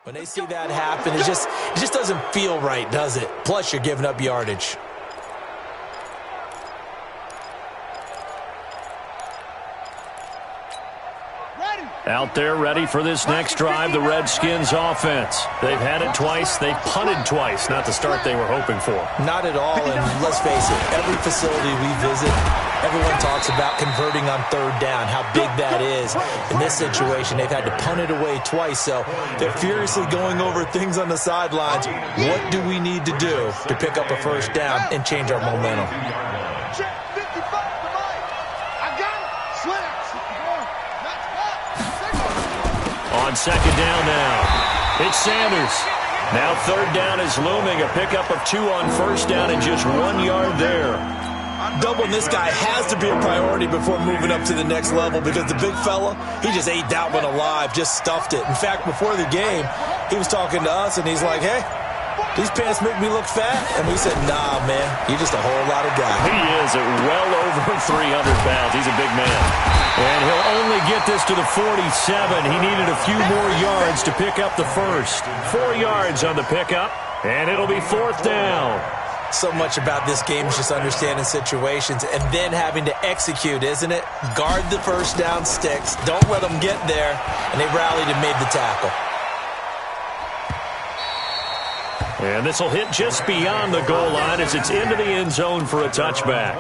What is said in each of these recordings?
When they see that happen, it just doesn't feel right, does it? Plus, you're giving up yardage. Out there ready for this next drive, the Redskins offense. They've had it twice. They've punted twice. Not the start they were hoping for. Not at all, and let's face it, every facility we visit, everyone talks about converting on third down, how big that is. In this situation, they've had to punt it away twice, so they're furiously going over things on the sidelines. What do we need to do to pick up a first down and change our momentum? On second down now, it's Sanders. Now third down is looming, a pickup of 2 on first down and just 1 yard there. Doubling this guy has to be a priority before moving up to the next level because the big fella, he just ate that one alive, just stuffed it. In fact, before the game, he was talking to us, and he's like, hey, these pants make me look fat? And we said, nah, man, you're just a whole lot of guy. He is at well over 300 pounds. He's a big man. And he'll only get this to the 47. He needed a few more yards to pick up the first. 4 yards on the pickup, and it'll be fourth down. So much about this game is just understanding situations and then having to execute, isn't it? Guard the first down sticks. Don't let them get there. And they rallied and made the tackle. And this will hit just beyond the goal line as it's into the end zone for a touchback.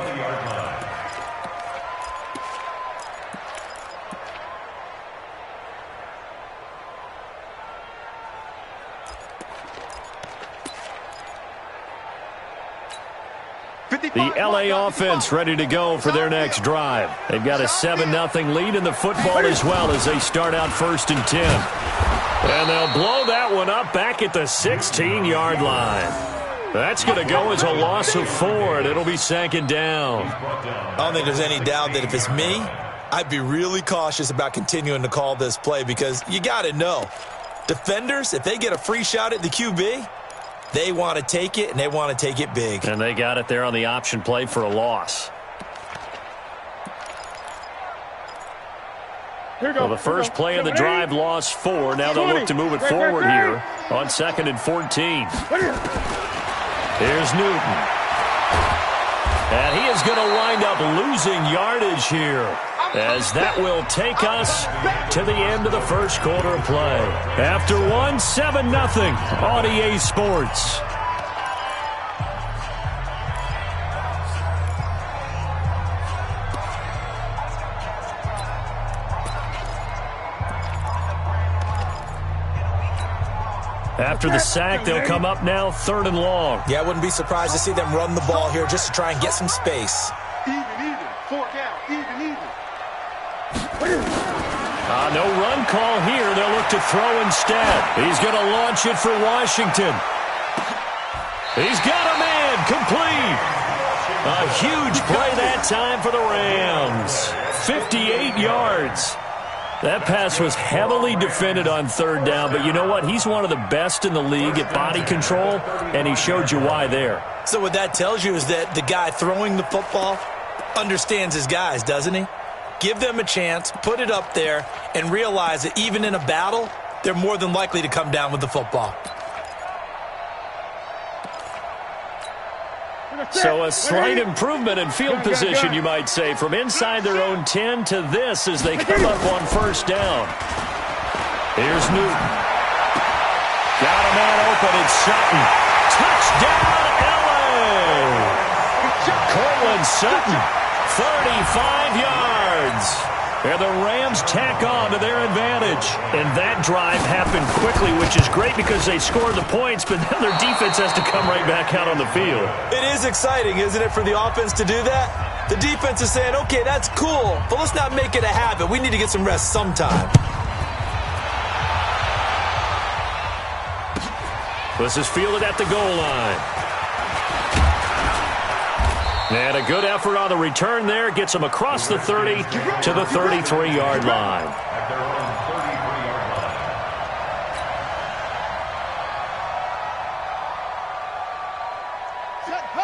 The LA offense ready to go for their next drive. They've got a 7-0 lead in the football as well as they start out 1st and 10. And they'll blow that one up back at the 16-yard line. That's going to go as a loss of 4, and it'll be second down. I don't think there's any doubt that if it's me, I'd be really cautious about continuing to call this play because you got to know, defenders, if they get a free shot at the QB, they want to take it, and they want to take it big. And they got it there on the option play for a loss. Well, the first play of the drive lost 4. Now they'll look to move it forward here on 2nd and 14. Here's Newton. And he is going to wind up losing yardage here, as that will take us to the end of the first quarter of play. After 7-0 on EA Sports. After the sack, they'll come up now 3rd and long. Yeah, I wouldn't be surprised to see them run the ball here just to try and get some space. No run call here. They'll look to throw instead. He's going to launch it for Washington. He's got a man complete. A huge play that time for the Rams. 58 yards. That pass was heavily defended on 3rd down, but you know what? He's one of the best in the league at body control, and he showed you why there. So what that tells you is that the guy throwing the football understands his guys, doesn't he? Give them a chance, put it up there, and realize that even in a battle, they're more than likely to come down with the football. So a slight improvement in field position, you might say, from inside their own 10 to this as they come up on 1st down. Here's Newton. Got a man open. It's Sutton. Touchdown, L.A. Cortland Sutton, 35 yards. And the Rams tack on to their advantage. And that drive happened quickly, which is great because they scored the points, but then their defense has to come right back out on the field. It is exciting, isn't it, for the offense to do that? The defense is saying, okay, that's cool, but let's not make it a habit. We need to get some rest sometime. This is fielded at the goal line. And a good effort on the return there. Gets him across the 30 to the 33-yard line.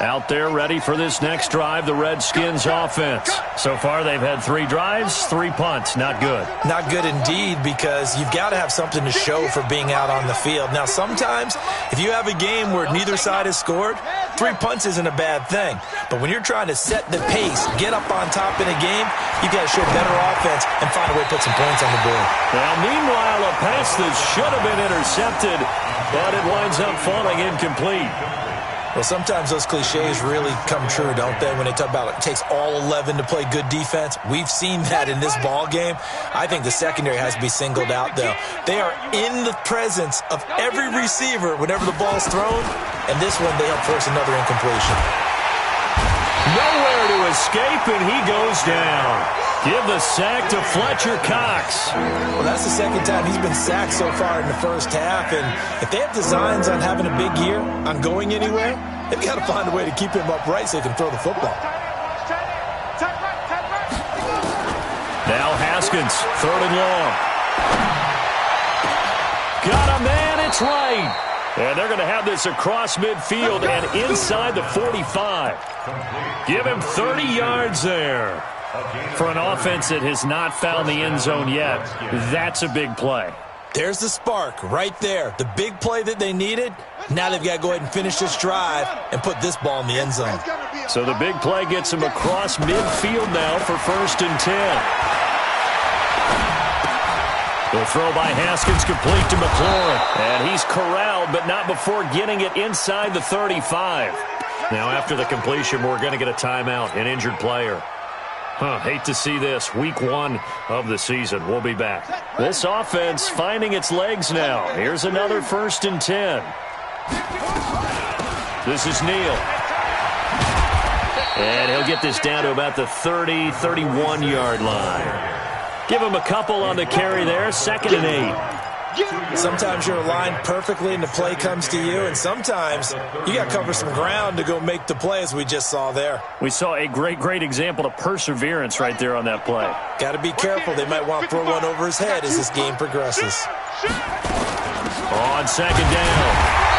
Out there ready for this next drive, the Redskins offense. So far, they've had 3 drives, 3 punts. Not good. Not good indeed, because you've got to have something to show for being out on the field. Now, sometimes, if you have a game where neither side has scored, 3 punts isn't a bad thing. But when you're trying to set the pace, get up on top in a game, you've got to show better offense and find a way to put some points on the board. Now, meanwhile, a pass that should have been intercepted, but it winds up falling incomplete. Well, sometimes those cliches really come true, don't they, when they talk about it takes all 11 to play good defense? We've seen that in this ball game. I think the secondary has to be singled out, though. They are in the presence of every receiver whenever the ball's thrown, and this one they help force another incompletion. Nowhere to escape, and he goes down. Give the sack to Fletcher Cox. Well, that's the second time he's been sacked so far in the first half, and if they have designs on having a big year, on going anywhere, they've got to find a way to keep him upright so he can throw the football. Now Haskins, 3rd and long. Got a man, it's right. And they're going to have this across midfield and inside the 45. Give him 30 yards there. For an offense that has not found the end zone yet, that's a big play. There's the spark right there. The big play that they needed. Now they've got to go ahead and finish this drive and put this ball in the end zone. So the big play gets him across midfield now for 1st and 10. The throw by Haskins complete to McLaurin. And he's corralled, but not before getting it inside the 35. Now after the completion, we're going to get a timeout, an injured player. Hate to see this. Week 1 of the season. We'll be back. This offense finding its legs now. Here's another 1st and 10. This is Neal. And he'll get this down to about the 30, 31-yard line. Give him a couple on the carry there. 2nd and 8. Sometimes you're aligned perfectly and the play comes to you, and sometimes you got to cover some ground to go make the play, as we just saw there. We saw a great example of perseverance right there on that play. Got to be careful. They might want to throw one over his head as this game progresses. On 2nd down,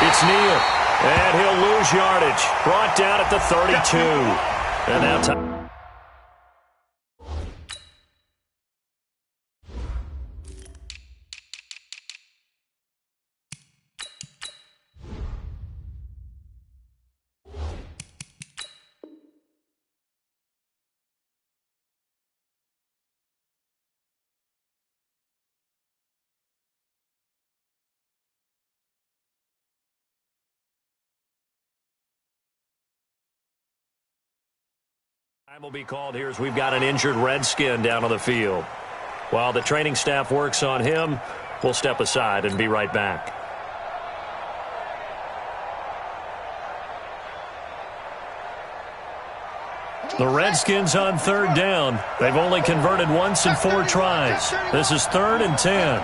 it's Neal, and he'll lose yardage. Brought down at the 32. And now time. Time will be called here as we've got an injured Redskin down on the field. While the training staff works on him, we'll step aside and be right back. The Redskins on 3rd down. They've only converted once in 4 tries. This is 3rd and 10.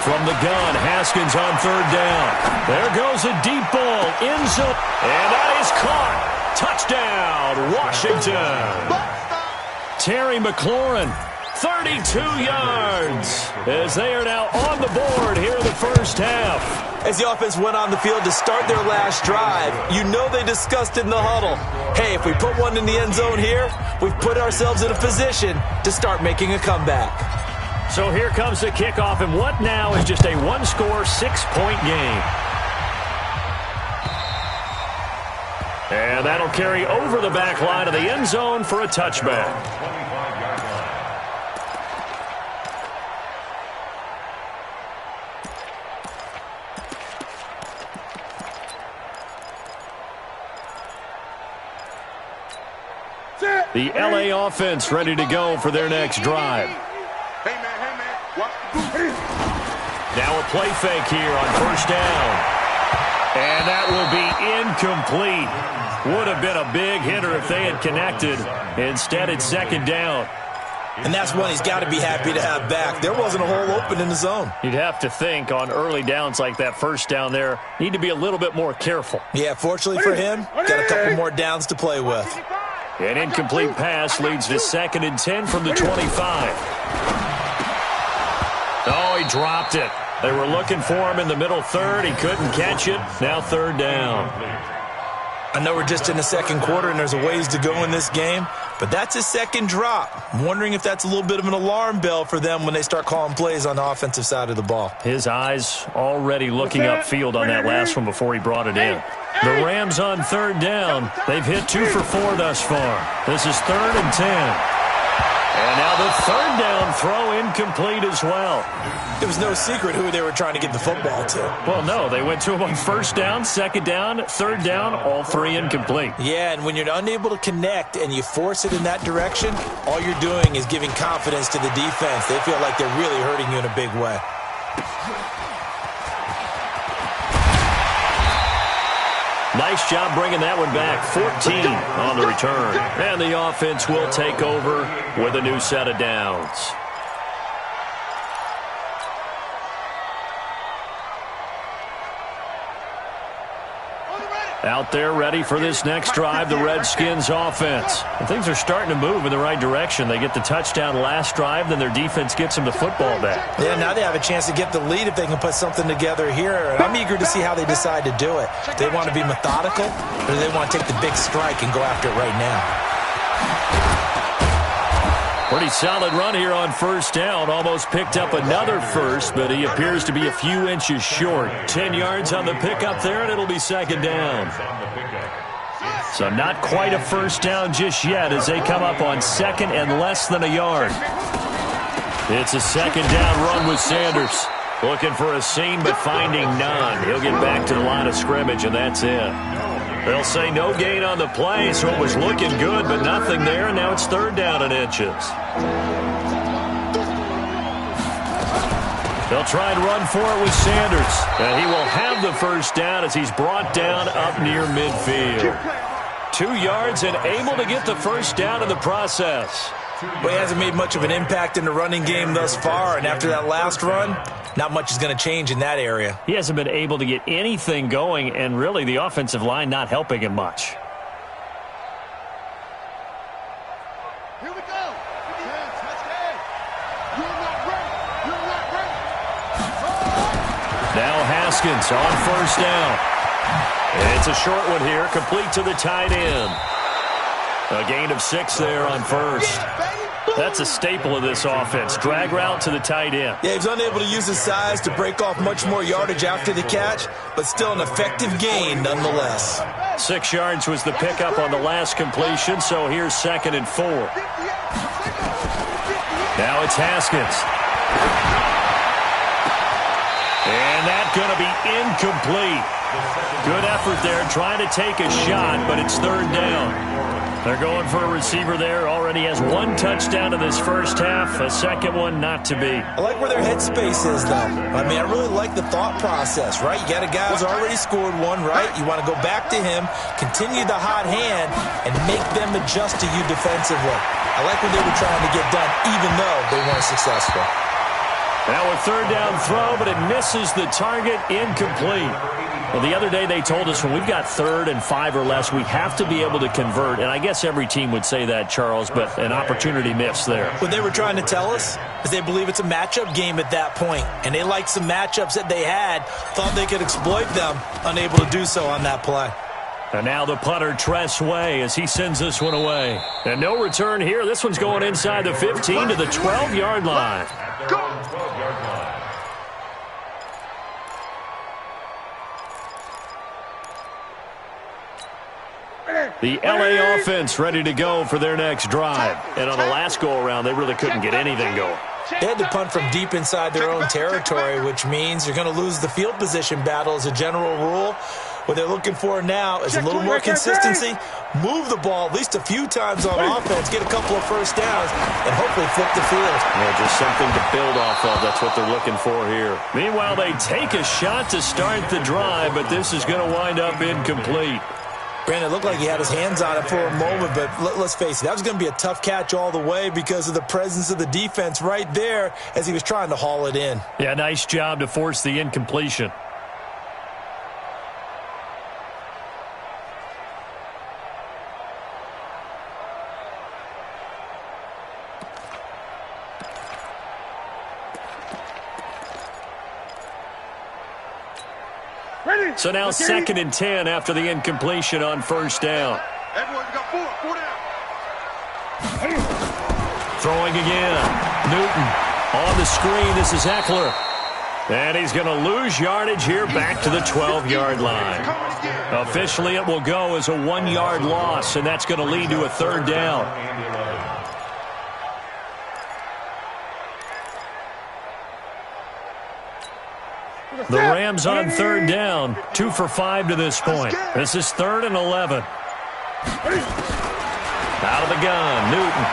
From the gun, Haskins on 3rd down. There goes a deep ball, end zone, and that is caught. Touchdown, Washington. Terry McLaurin, 32 yards, as they are now on the board here in the first half. As the offense went on the field to start their last drive, you know they discussed in the huddle, hey, if we put one in the end zone here, we've put ourselves in a position to start making a comeback. So here comes the kickoff, and what now is just a 1-score, 6-point game. And that'll carry over the back line of the end zone for a touchback. The LA offense ready to go for their next drive. Now a play fake here on 1st down. And that will be incomplete. Would have been a big hitter if they had connected. Instead, it's 2nd down. And that's one he's got to be happy to have back. There wasn't a hole open in the zone. You'd have to think on early downs like that 1st down there, need to be a little bit more careful. Yeah, fortunately for him, got a couple more downs to play with. An incomplete pass leads to 2nd and 10 from the 25. Oh, he dropped it. They were looking for him in the middle third. He couldn't catch it. Now third down. I know we're just in the second quarter and there's a ways to go in this game, but that's his second drop. I'm wondering if that's a little bit of an alarm bell for them when they start calling plays on the offensive side of the ball. His eyes already looking upfield on that last one before he brought it in. The Rams on third down. They've hit 2 for 4 thus far. This is 3rd and 10. And now the third down throw incomplete as well. It was no secret who they were trying to get the football to. Well, no, they went to him on first down, second down, third down, all 3 incomplete. Yeah, and when you're unable to connect and you force it in that direction, all you're doing is giving confidence to the defense. They feel like they're really hurting you in a big way. Nice job bringing that one back. 14 on the return. And the offense will take over with a new set of downs. Out there ready for this next drive, the Redskins offense. And things are starting to move in the right direction. They get the touchdown last drive, then their defense gets them the football back. Yeah, now they have a chance to get the lead if they can put something together here. And I'm eager to see how they decide to do it. Do they want to be methodical, or do they want to take the big strike and go after it right now? Pretty solid run here on first down. Almost picked up another first, but he appears to be a few inches short. 10 yards on the pickup there, and it'll be second down. So not quite a first down just yet as they come up on second and less than a yard. It's a second down run with Sanders. Looking for a seam, but finding none. He'll get back to the line of scrimmage, and that's it. They'll say no gain on the play, so it was looking good, but nothing there, and now it's third down and inches. They'll try and run for it with Sanders, and he will have the first down as he's brought down up near midfield. 2 yards and able to get the first down in the process. Well, he hasn't made much of an impact in the running game thus far, and after that last run, not much is going to change in that area. He hasn't been able to get anything going, and really the offensive line not helping him much. Here we go. Now Haskins on first down. It's a short one here, complete to the tight end. A gain of 6 there on first. That's a staple of this offense. Drag route to the tight end. Yeah, he's unable to use his size to break off much more yardage after the catch, but still an effective gain nonetheless. 6 yards was the pickup on the last completion, so here's 2nd and 4. Now it's Haskins. And that's going to be incomplete. Good effort there, trying to take a shot, but it's third down. They're going for a receiver there. Already has 1 touchdown in this first half. A second one not to be. I like where their headspace is, though. I mean, I really like the thought process, right? You got a guy who's already scored one, right? You want to go back to him, continue the hot hand, and make them adjust to you defensively. I like what they were trying to get done, even though they weren't successful. Now a third down throw, but it misses the target, incomplete. Well, the other day they told us when we've got 3rd and 5 or less, we have to be able to convert. And I guess every team would say that, Charles, but an opportunity missed there. What they were trying to tell us is they believe it's a matchup game at that point. And they liked some matchups that they had, thought they could exploit them, unable to do so on that play. And now the punter, Tress Way, as he sends this one away. And no return here. This one's going inside the 15 to the 12-yard line. The LA offense ready to go for their next drive. And on the last go-around, they really couldn't get anything going. They had to punt from deep inside their own territory, which means you're going to lose the field position battle as a general rule. What they're looking for now is a little more consistency, move the ball at least a few times on offense, get a couple of first downs, and hopefully flip the field. Yeah, just something to build off of. That's what they're looking for here. Meanwhile, they take a shot to start the drive, but this is going to wind up incomplete. Brandon, it looked like he had his hands on it for a moment, but let's face it, that was going to be a tough catch all the way because of the presence of the defense right there as he was trying to haul it in. Yeah, nice job to force the incompletion. So now 2nd and 10 after the incompletion on first down. Everyone got four down. Throwing again. Newton on the screen. This is Eckler. And he's going to lose yardage here back to the 12-yard line. Officially, it will go as a 1-yard loss, and that's going to lead to a 3rd down. The Rams on 3rd down, 2 for 5 to this point. This is 3rd and 11. Out of the gun, Newton.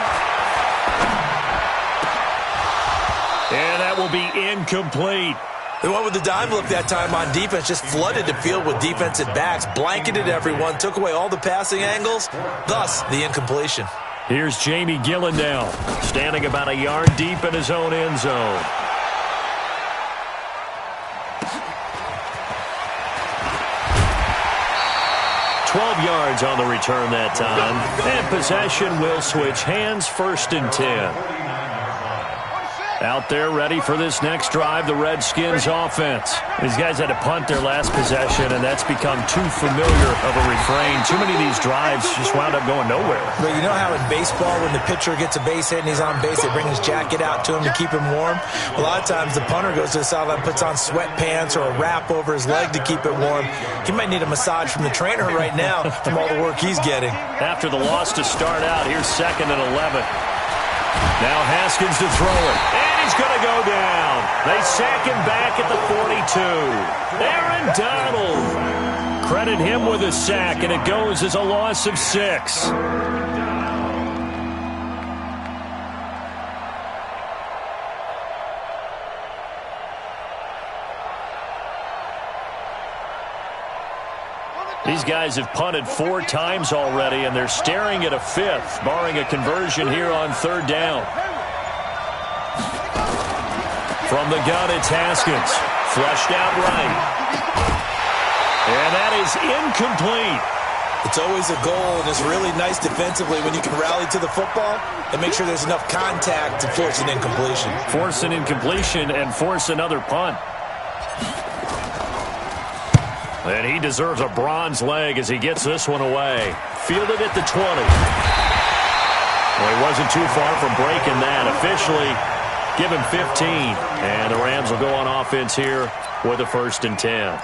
And that will be incomplete. They went with the dime look that time on defense, just flooded the field with defensive backs, blanketed everyone, took away all the passing angles, thus the incompletion. Here's Jamie Gillandale, standing about a yard deep in his own end zone. 12 yards on the return that time. And possession will switch hands, 1st and 10. Out there ready for this next drive, the Redskins offense. These guys had to punt their last possession, and that's become too familiar of a refrain. Too many of these drives just wound up going nowhere. But you know how in baseball, when the pitcher gets a base hit and he's on base, they bring his jacket out to him to keep him warm? A lot of times the punter goes to the sideline, puts on sweatpants or a wrap over his leg to keep it warm. He might need a massage from the trainer right now from all the work he's getting. After the loss to start out, here's 2nd and 11. Now Haskins to throw it. And he's going to go down. They sack him back at the 42. Aaron Donald. Credit him with a sack, and it goes as a loss of 6. These guys have punted 4 times already, and they're staring at a 5th, barring a conversion here on 3rd down. From the gun, it's Haskins. Flushed out right. And that is incomplete. It's always a goal, and it's really nice defensively when you can rally to the football and make sure there's enough contact to force an incompletion. Force an incompletion and force another punt. And he deserves a bronze leg as he gets this one away. Fielded at the 20. Well, he wasn't too far from breaking that. Officially, give him 15. And the Rams will go on offense here with a 1st and 10.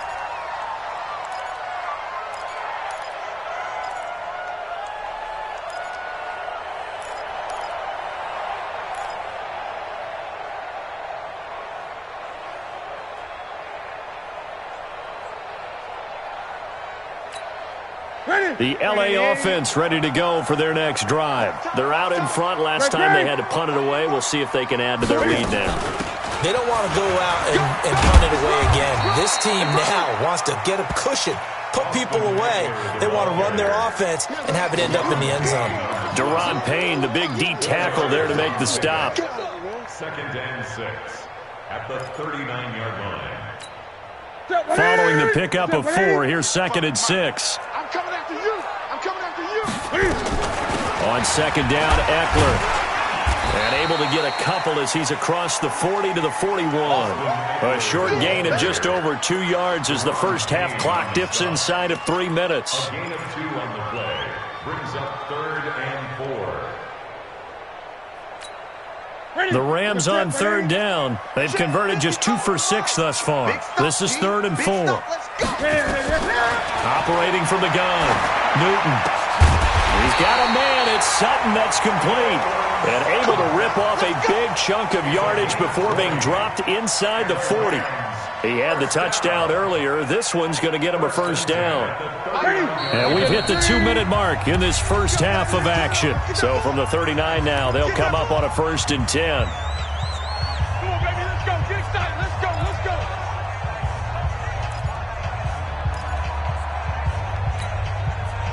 The L.A. offense ready to go for their next drive. They're out in front. Last time they had to punt it away. We'll see if they can add to their lead now. They don't want to go out and punt it away again. This team now wants to get a cushion, put people away. They want to run their offense and have it end up in the end zone. Deron Payne, the big D tackle there to make the stop. 2nd and 6 at the 39-yard line. Following the pickup of 4, here's 2nd and 6. I'm coming after you. I'm coming after you. On 2nd down, Eckler. And able to get a couple as he's across the 40 to the 41. A short gain of just over 2 yards as the first half clock dips inside of 3 minutes. A gain of 2 on the play brings up 3rd and 4. The Rams on 3rd down. They've converted just 2 for 6 thus far. This is 3rd and 4. Operating from the gun, Newton. He's got a man. It's Sutton that's complete. And able to rip off a big chunk of yardage before being dropped inside the 40. He had the touchdown earlier. This one's going to get him a 1st down. And we've hit the 2-minute mark in this first half of action. So from the 39 now, they'll come up on a 1st and 10. Come on, baby. Let's go. Get excited. Let's go. Let's go.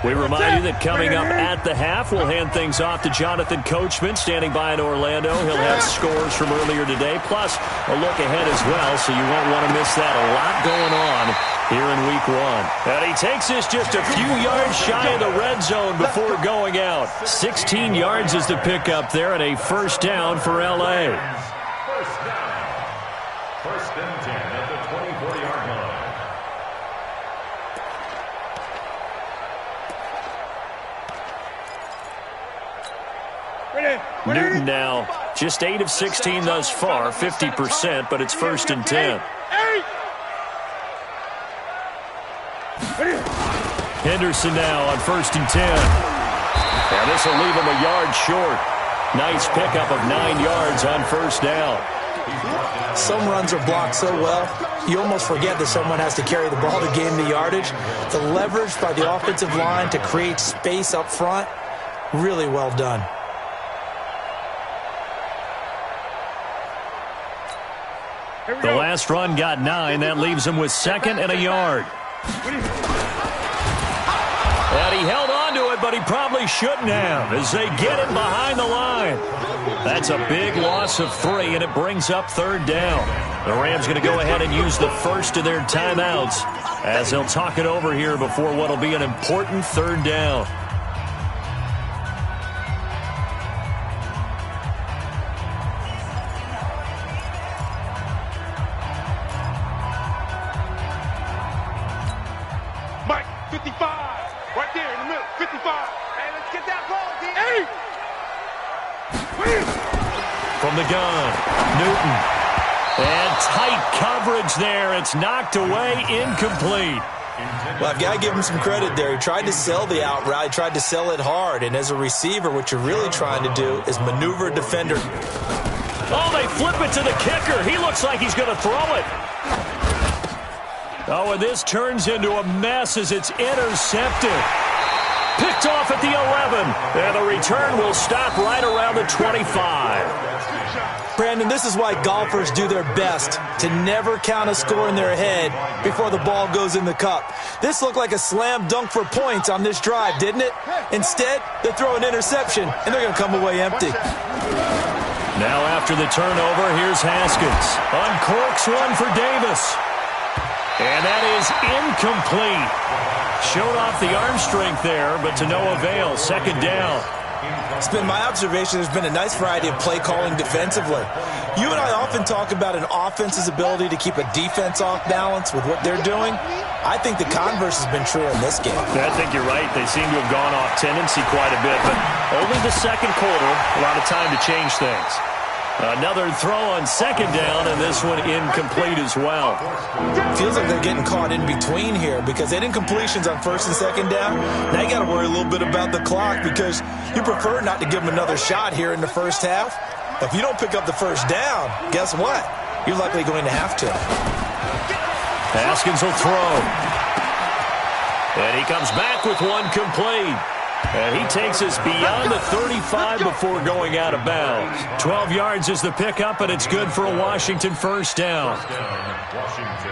We remind you that coming up at the half, we'll hand things off to Jonathan Coachman, standing by in Orlando. He'll have scores from earlier today, plus a look ahead as well, so you won't want to miss that. A lot going on here in Week 1. And he takes this just a few yards shy of the red zone before going out. 16 yards is the pickup there, and a 1st down for L.A. 1st down. 1st and 10 at the 24-yard line. Newton now just 8 of 16 thus far, 50%, but it's 1st and 10. Henderson now on 1st and 10. And this will leave him a yard short. Nice pickup of 9 yards on 1st down. Some runs are blocked so well, you almost forget that someone has to carry the ball to gain the yardage. The leverage by the offensive line to create space up front, really well done. The last run got 9. That leaves him with 2nd and a yard. And he held on to it, but he probably shouldn't have as they get him behind the line. That's a big loss of 3, and it brings up 3rd down. The Rams going to go ahead and use the first of their timeouts as they'll talk it over here before what will be an important 3rd down. Mike, 55. Right there in the middle, 55. Hey, let's get that ball, D. From the gun, Newton. And tight coverage there. It's knocked away, incomplete. Well, I've got to give him some credit there. He tried to sell the out route. He tried to sell it hard. And as a receiver, what you're really trying to do is maneuver a defender. Oh, they flip it to the kicker. He looks like he's going to throw it. Oh, and this turns into a mess as it's intercepted. Picked off at the 11. And the return will stop right around the 25. Brandon, this is why golfers do their best to never count a score in their head before the ball goes in the cup. This looked like a slam dunk for points on this drive, didn't it? Instead, they throw an interception, and they're going to come away empty. Now after the turnover, here's Haskins. Uncorks one for Davis. And that is incomplete. Showed off the arm strength there, but to no avail. 2nd down. It's been my observation there's been a nice variety of play calling defensively. You and I often talk about an offense's ability to keep a defense off balance with what they're doing. I think the converse has been true in this game. I think you're right. They seem to have gone off tendency quite a bit, but only the 2nd quarter, a lot of time to change things. Another throw on 2nd down, and this one incomplete as well. Feels like they're getting caught in between here because they had incompletions on 1st and 2nd down. Now you got to worry a little bit about the clock because you prefer not to give them another shot here in the first half. If you don't pick up the 1st down, guess what? You're likely going to have to. Haskins will throw. And he comes back with one complete. And he takes us beyond the 35 before going out of bounds. 12 yards is the pickup, and it's good for a Washington 1st down. Washington.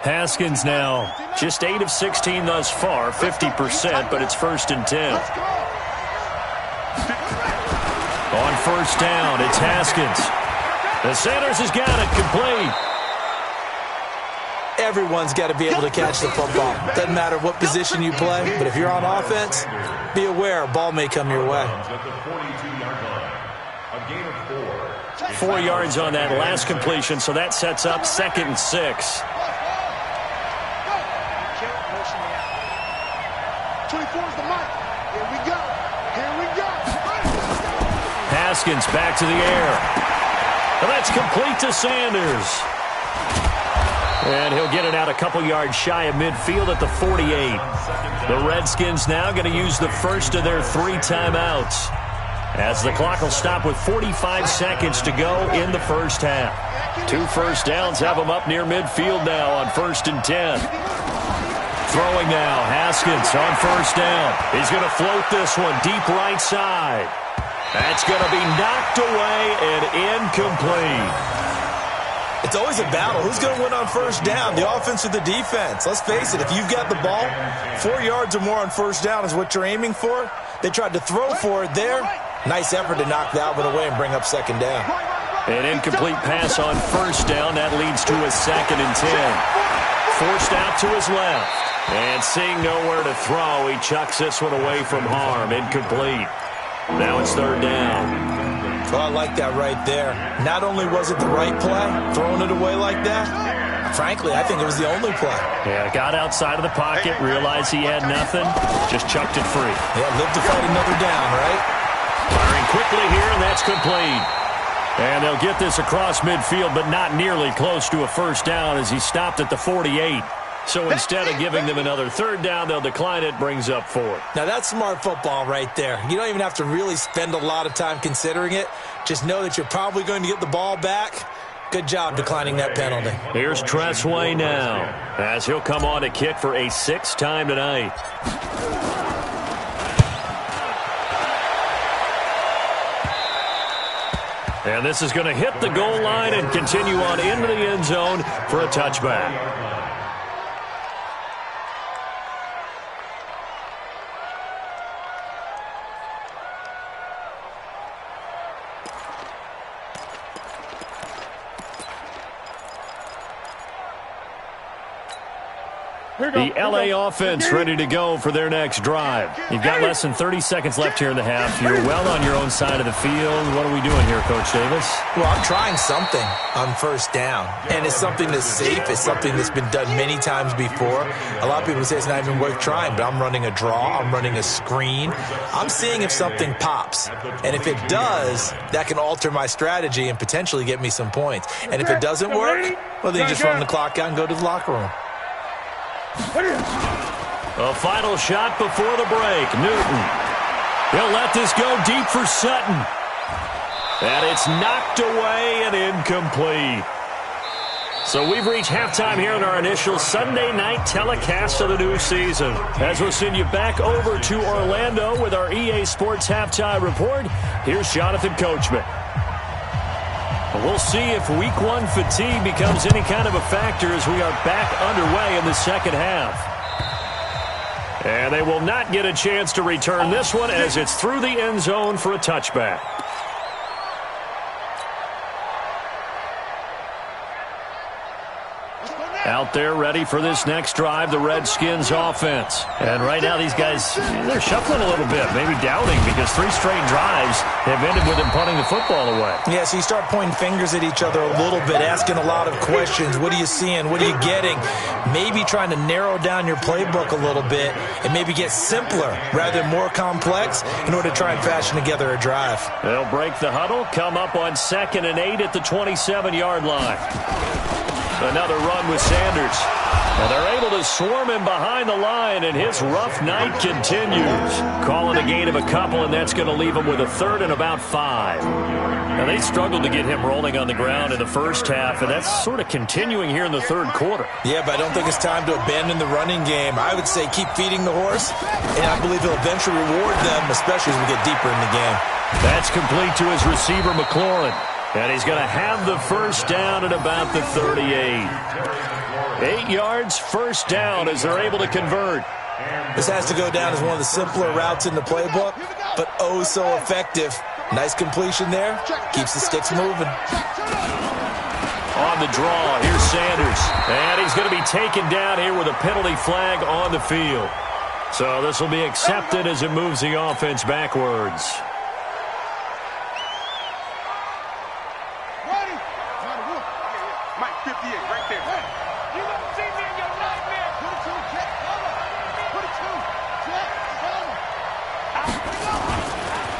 Haskins now just 8 of 16 thus far, 50%, but it's 1st and 10. On 1st down, it's Haskins. The Sanders has got it complete. Everyone's got to be able to catch the football. Doesn't matter what position you play, but if you're on offense, be aware a ball may come your way. 4 yards on that last completion, so that sets up 2nd and 6. 24 is the mic. Here we go. Here we go. Haskins back to the air. And that's complete to Sanders. And he'll get it out a couple yards shy of midfield at the 48. The Redskins now going to use the first of their 3 timeouts as the clock will stop with 45 seconds to go in the first half. 2 1st downs have them up near midfield now on 1st and 10. Throwing now, Haskins on 1st down. He's going to float this one deep right side. That's going to be knocked away and incomplete. It's always a battle. Who's going to win on 1st down, the offense or the defense? Let's face it, if you've got the ball, 4 yards or more on 1st down is what you're aiming for. They tried to throw for it there. Nice effort to knock that one away and bring up 2nd down. An incomplete pass on 1st down. That leads to a 2nd and 10. Forced out to his left. And seeing nowhere to throw, he chucks this one away from harm. Incomplete. Now it's 3rd down. Well, I like that right there. Not only was it the right play, throwing it away like that, Frankly, I think it was the only play. Yeah, got outside of the pocket, realized he had nothing, just chucked it free. Yeah, live to fight another down, right? Firing quickly here, and that's complete. And they'll get this across midfield, but not nearly close to a first down as he stopped at the 48. So instead of giving them another third down, they'll decline it, brings up fourth. Now, that's smart football right there. You don't even have to really spend a lot of time considering it. Just know that you're probably going to get the ball back. Good job declining that penalty. Here's Tressway now, as he'll come on to kick for a 6th time tonight. And this is going to hit the goal line and continue on into the end zone for a touchback. The LA offense ready to go for their next drive. You've got less than 30 seconds left here in the half. You're well on your own side of the field. What are we doing here, Coach Davis? Well, I'm trying something on first down. And it's something that's safe. It's something that's been done many times before. A lot of people say it's not even worth trying, but I'm running a draw. I'm running a screen. I'm seeing if something pops. And if it does, that can alter my strategy and potentially get me some points. And if it doesn't work, well, then you just run the clock out and go to the locker room. A final shot before the break. Newton. He'll let this go deep for Sutton. And it's knocked away and incomplete. So we've reached halftime here in our initial Sunday night telecast of the new season. As we'll send you back over to Orlando with our EA Sports Halftime Report, here's Jonathan Coachman. We'll see if Week 1 fatigue becomes any kind of a factor as we are back underway in the second half. And they will not get a chance to return this one as it's through the end zone for a touchback. Out there ready for this next drive, the Redskins offense. And right now these guys, they're shuffling a little bit, maybe doubting because 3 straight drives have ended with them punting the football away. Yeah, so you start pointing fingers at each other a little bit, asking a lot of questions. What are you seeing? What are you getting? Maybe trying to narrow down your playbook a little bit and maybe get simpler rather than more complex in order to try and fashion together a drive. They'll break the huddle, come up on 2nd and 8 at the 27-yard line. Another run with Sanders. And they're able to swarm him behind the line, and his rough night continues. Calling a gain of a couple, and that's going to leave him with a 3rd and about 5. Now, they struggled to get him rolling on the ground in the first half, and that's sort of continuing here in the 3rd quarter. Yeah, but I don't think it's time to abandon the running game. I would say keep feeding the horse, and I believe he'll eventually reward them, especially as we get deeper in the game. That's complete to his receiver, McLaurin. And he's going to have the first down at about the 38. 8 yards, first down as they're able to convert. This has to go down as one of the simpler routes in the playbook, but oh so effective. Nice completion there. Keeps the sticks moving. On the draw, here's Sanders. And he's going to be taken down here with a penalty flag on the field. So this will be accepted as it moves the offense backwards.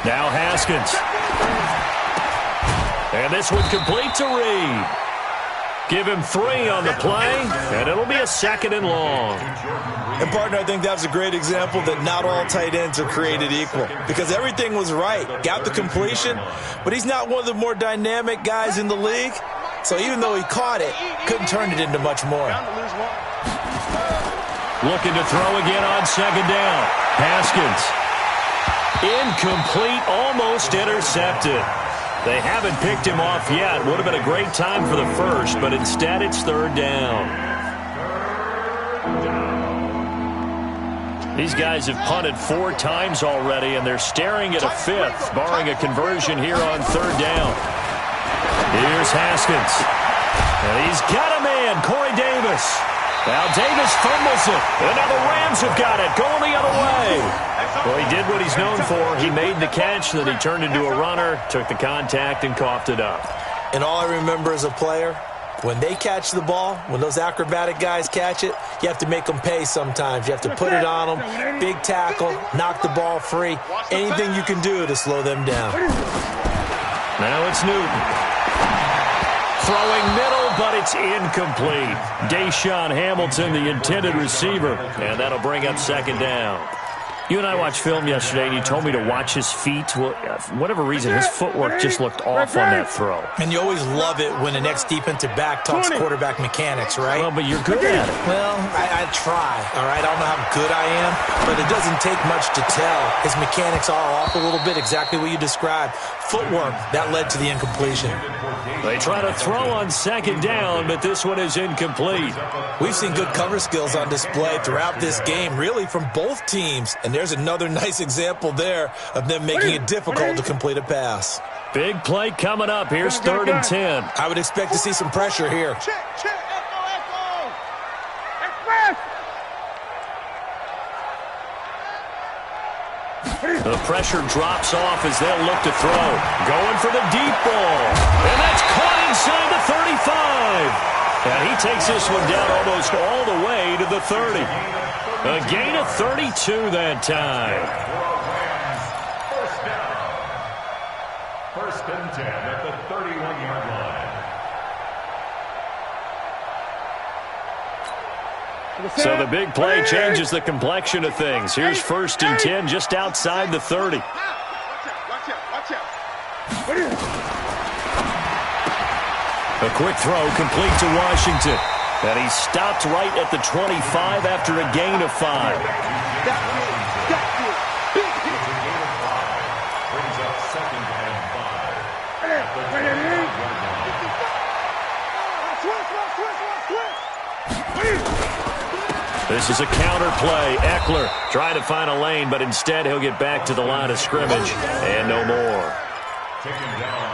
Now Haskins. And this one complete to Reed. Give him 3 on the play, and it'll be a 2nd and long. And, partner, I think that was a great example that not all tight ends are created equal because everything was right. Got the completion, but he's not one of the more dynamic guys in the league. So even though he caught it, couldn't turn it into much more. Looking to throw again on 2nd down. Haskins. Incomplete, almost intercepted. They haven't picked him off yet. Would have been a great time for the first, but instead it's 3rd down. These guys have punted 4 times already, and they're staring at a 5th, barring a conversion here on 3rd down. Here's Haskins. And he's got a man, Corey Davis. Now Davis fumbles it. And now the Rams have got it, going the other way. Well, he did what he's known for. He made the catch, then he turned into a runner, took the contact, and coughed it up. And all I remember as a player, When they catch the ball, when those acrobatic guys catch it, you have to make them pay sometimes. You have to put it on them, big tackle, knock the ball free, anything you can do to slow them down. Now it's Newton. Throwing middle, but it's incomplete. Deshaun Hamilton, the intended receiver, and that'll bring up second down. You and I watched film yesterday, and you told me to watch his feet. Well, for whatever reason, his footwork just looked off on that throw. And you always love it when the next defensive back talks quarterback mechanics, right? Well, but you're good at it. Well, I try, all right? I don't know how good I am, but it doesn't take much to tell. His mechanics are off a little bit, exactly what you described. Footwork, that led to the incompletion. They try to throw on second down, but this one is incomplete. We've seen good cover skills on display throughout this game, really from both teams. And there's another nice example there of them making it difficult to complete a pass. Big play coming up. Here's 3rd and 10. I would expect to see some pressure here. Check, echo. Express. The pressure drops off as they'll look to throw. Going for the deep ball. And that's caught inside the 35. And he takes this one down almost all the way to the 30. A gain of 32 that time. First and 10 at the 31-yard line. So the big play changes the complexion of things. Here's 1st and 10 just outside the 30. Watch out. A quick throw complete to Washington. And he stopped right at the 25 after a gain of 5. Brings up 2nd and 5. At the 25-yard line. This is a counter play. Eckler trying to find a lane, but instead he'll get back to the line of scrimmage. And no more.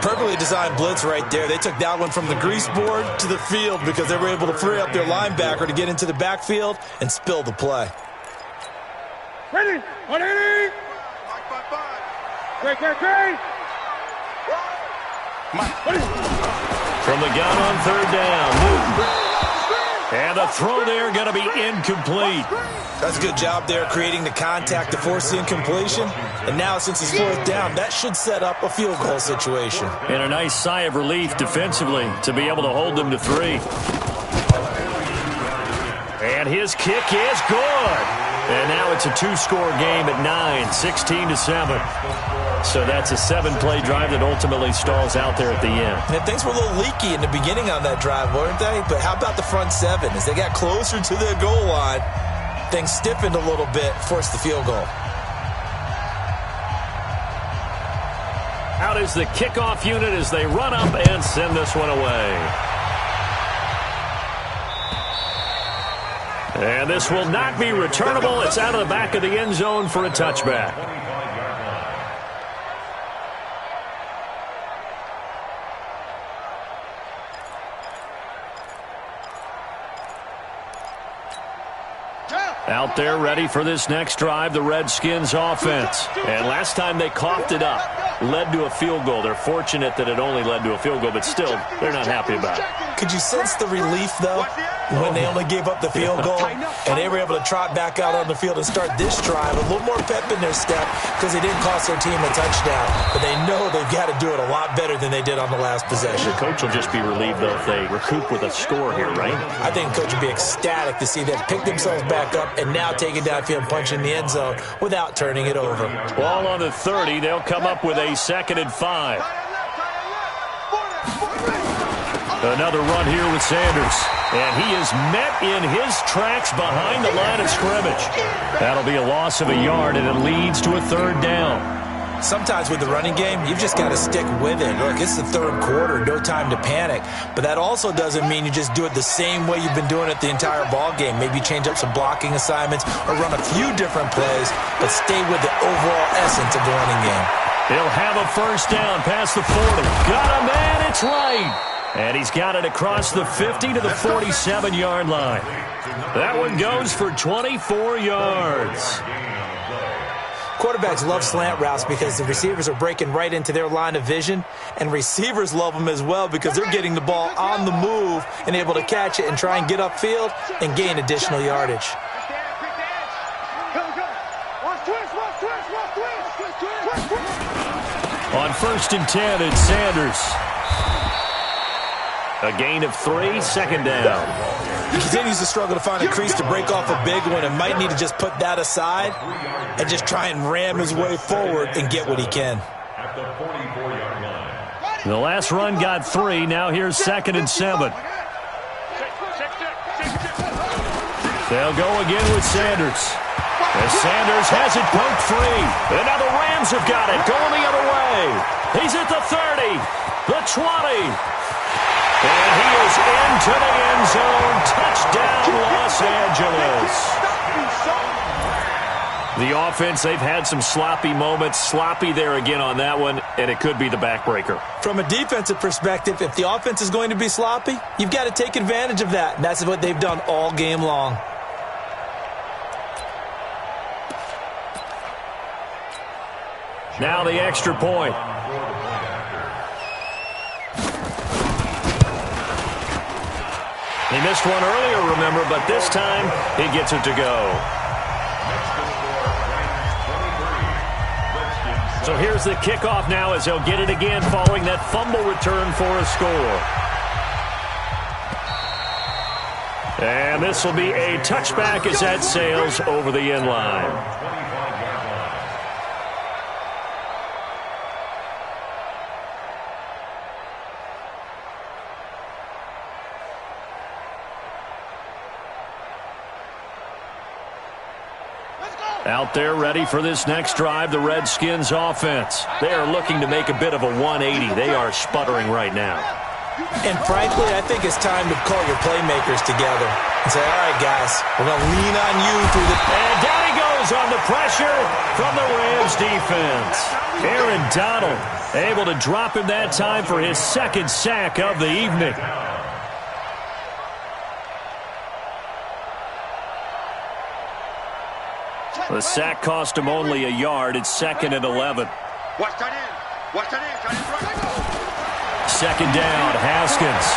Perfectly designed blitz right there. They took that one from the grease board to the field because they were able to free up their linebacker to get into the backfield and spill the play. Ready. 180. Great. From the gun on 3rd down, Newton. And the throw there going to be incomplete. That's a good job there creating the contact to force the incompletion. And now since it's 4th down, that should set up a field goal situation. And a nice sigh of relief defensively to be able to hold them to 3. And his kick is good. And now it's a 2-score game at 9, 16-7. So that's a 7-play drive that ultimately stalls out there at the end. And things were a little leaky in the beginning on that drive, weren't they? But how about the front 7? As they got closer to their goal line, things stiffened a little bit, forced the field goal. Out is the kickoff unit as they run up and send this one away. And this will not be returnable. It's out of the back of the end zone for a touchback. Out there ready for this next drive, the Redskins offense. And last time they coughed it up, led to a field goal. They're fortunate that it only led to a field goal, but still, they're not happy about it. Could you sense the relief, though, when they only gave up the field goal and they were able to trot back out on the field and start this drive? A little more pep in their step because they didn't cost their team a touchdown. But they know they've got to do it a lot better than they did on the last possession. The coach will just be relieved, though, if they recoup with a score here, right? I think the coach would be ecstatic to see them pick themselves back up and now take it downfield and punch in the end zone without turning it over. Ball on the 30. They'll come up with a 2nd and 5. Another run here with Sanders. And he is met in his tracks behind the line of scrimmage. That'll be a loss of a yard, and it leads to a 3rd down. Sometimes with the running game, you've just got to stick with it. Look, it's the 3rd quarter, no time to panic. But that also doesn't mean you just do it the same way you've been doing it the entire ball game. Maybe change up some blocking assignments or run a few different plays, but stay with the overall essence of the running game. He'll have a 1st down past the 40. Got a man, it's right. And he's got it across the 50 to the 47-yard line. That one goes for 24 yards. Quarterbacks love slant routes because the receivers are breaking right into their line of vision, and receivers love them as well because they're getting the ball on the move and able to catch it and try and get upfield and gain additional yardage. On 1st and 10, it's Sanders. A gain of 3, second down. He continues to struggle to find a crease to break off a big one and might need to just put that aside and just try and ram his way forward and get what he can. At the 44-yard line. The last run got 3. Now here's 2nd and 7. They'll go again with Sanders. As Sanders has it poked free. And now the Rams have got it. Going the other way. He's at the 30. The 20. And he is into the end zone. Touchdown, Los Angeles. The offense, they've had some sloppy moments. Sloppy there again on that one, and it could be the backbreaker. From a defensive perspective, if the offense is going to be sloppy, you've got to take advantage of that. And that's what they've done all game long. Now the extra point. He missed one earlier, remember, but this time he gets it to go. So here's the kickoff now as he'll get it again following that fumble return for a score. And this will be a touchback as that sails over the end line. Out there ready for this next drive, the Redskins offense. They are looking to make a bit of a 180. They are sputtering right now. And frankly, I think it's time to call your playmakers together and say, all right, guys, we're going to lean on you through the... And down he goes on the pressure from the Rams defense. Aaron Donald able to drop him that time for his 2nd sack of the evening. The sack cost him only a yard. It's 2nd and 11. Second down, Haskins.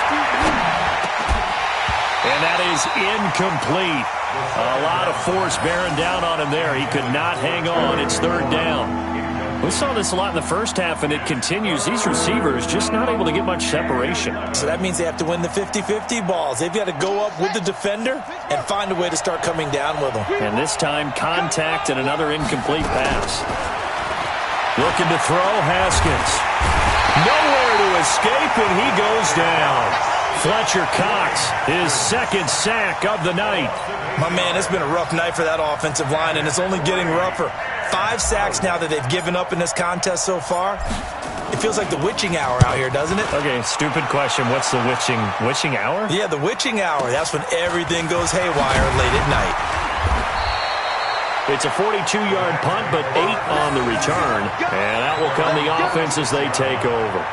And that is incomplete. A lot of force bearing down on him there. He could not hang on. It's 3rd down. We saw this a lot in the first half, and it continues. These receivers just not able to get much separation. So that means they have to win the 50-50 balls. They've got to go up with the defender and find a way to start coming down with them. And this time, contact and another incomplete pass. Looking to throw, Haskins. Nowhere to escape, and he goes down. Fletcher Cox, his 2nd sack of the night. My man, it's been a rough night for that offensive line, and it's only getting rougher. 5 sacks now that they've given up in this contest so far. It feels like the witching hour out here, doesn't it? Okay, stupid question. What's the witching hour? Yeah, the witching hour. That's when everything goes haywire late at night. It's a 42-yard punt, but 8 on the return. And out will come the offense as they take over.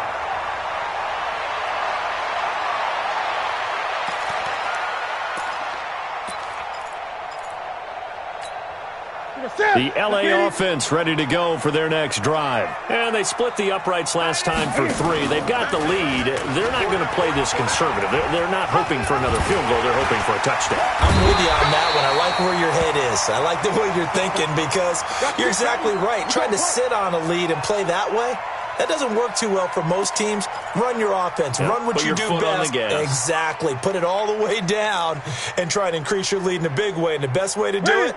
The LA offense ready to go for their next drive. And they split the uprights last time for 3. They've got the lead. They're not going to play this conservative. They're not hoping for another field goal. They're hoping for a touchdown. I'm with you on that one. I like where your head is. I like the way you're thinking because you're exactly right. Trying to sit on a lead and play that way, that doesn't work too well for most teams. Run your offense. Run what you do best. Exactly. Put it all the way down and try to increase your lead in a big way. And the best way to do it,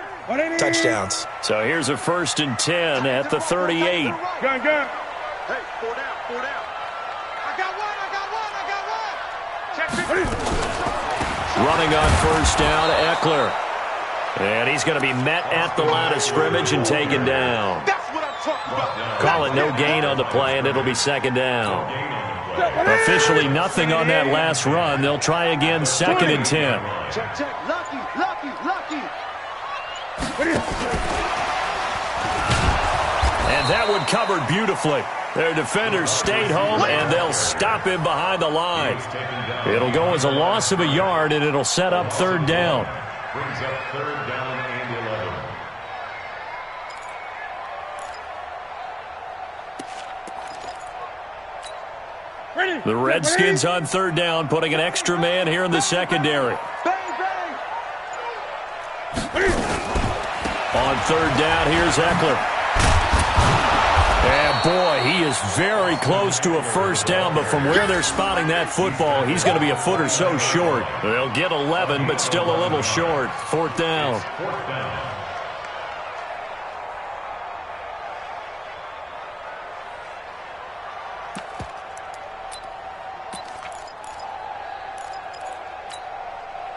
touchdowns. So here's a 1st and 10 at the 38. Gun. Hey, 4 down. I got one. Check it. Running on 1st down, Eckler. And he's going to be met at the line of scrimmage and taken down. That's what I'm talking about. Call it no gain on the play, and it'll be 2nd down. Officially nothing on that last run. They'll try again, 2nd and 10. Check. Lucky. And that one covered beautifully. Their defenders stayed home, and they'll stop him behind the line. It'll go as a loss of a yard, and it'll set up 3rd down. Brings up 3rd down and 11. The Redskins on third down, putting an extra man here in the secondary. On third down, here's Eckler. And boy, he is very close to a first down, but from where they're spotting that football, he's going to be a foot or so short. They'll get 11, but still a little short. Fourth down.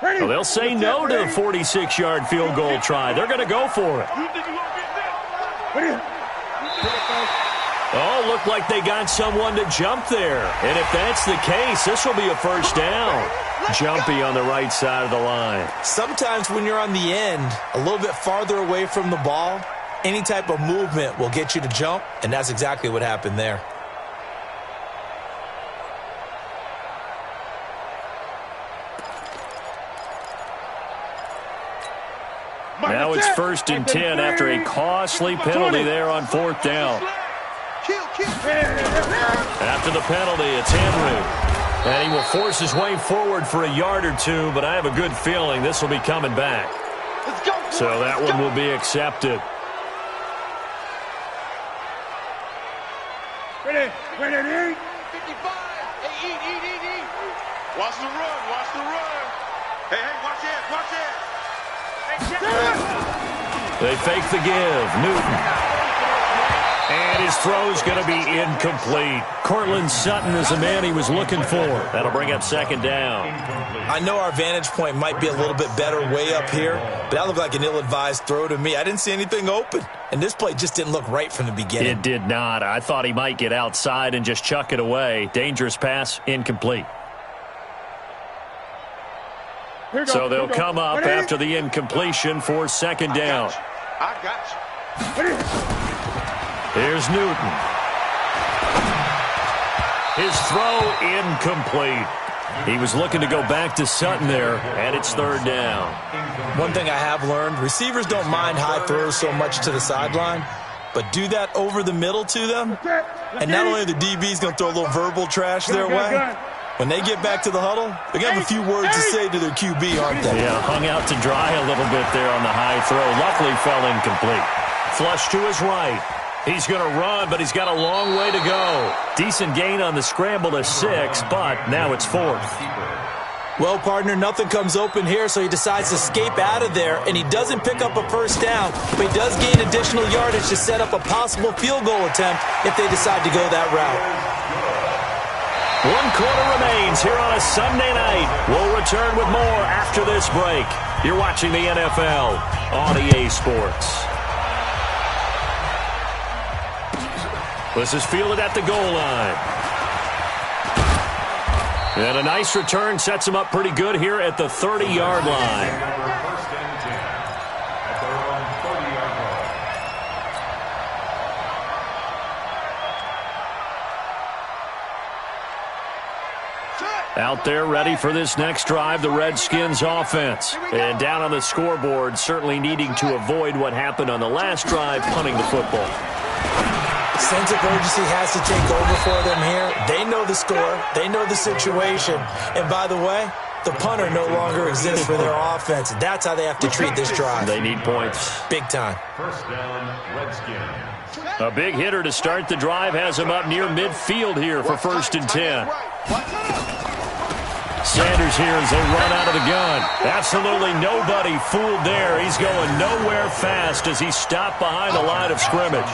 Well, they'll say no to the 46-yard field goal try. They're going to go for it. Oh, looked like they got someone to jump there. And if that's the case, this will be a first down. Jumpy on the right side of the line. Sometimes when you're on the end, a little bit farther away from the ball, any type of movement will get you to jump, and that's exactly what happened there. Now it's 1st and 10 after a costly penalty there on fourth down. After the penalty, it's Henry. And he will force his way forward for a yard or two, but I have a good feeling this will be coming back. So that one will be accepted. Ready, 55. Hey, eat. Watch the run. Hey, watch it. They fake the give. Newton. And his throw's going to be incomplete. Cortland Sutton is the man he was looking for. That'll bring up second down. I know our vantage point might be a little bit better way up here, but that looked like an ill-advised throw to me. I didn't see anything open, and this play just didn't look right from the beginning. It did not. I thought he might get outside and just chuck it away. Dangerous pass, incomplete. So they'll come up after the incompletion for second down. I got you. Here's Newton. His throw incomplete. He was looking to go back to Sutton there, and it's third down. One thing I have learned, receivers don't mind high throws so much to the sideline, but do that over the middle to them, and not only are the DBs going to throw a little verbal trash their way, when they get back to the huddle, they're going to have a few words to say to their QB, aren't they? Yeah, hung out to dry a little bit there on the high throw. Luckily fell incomplete. Flush to his right. He's going to run, but he's got a long way to go. Decent gain on the scramble to 6, but now it's 4th. Well, partner, nothing comes open here, so he decides to escape out of there, and he doesn't pick up a first down, but he does gain additional yardage to set up a possible field goal attempt if they decide to go that route. 1 quarter remains here on a Sunday night. We'll return with more after this break. You're watching the NFL on EA Sports. This is fielded at the goal line. And a nice return sets him up pretty good here at the 30-yard line. First and 10 at their own 30-yard line. Out there ready for this next drive, the Redskins offense. And down on the scoreboard, certainly needing to avoid what happened on the last drive, punting the football. Sense of urgency has to take over for them here. They know the score. They know the situation. And by the way, the punter no longer exists for their offense. That's how they have to treat this drive. They need points. Big time. First down, Redskins. A big hitter to start the drive has him up near midfield here for 1st and 10. Sanders here as they run out of the gun. Absolutely nobody fooled there. He's going nowhere fast as he's stopped behind the line of scrimmage.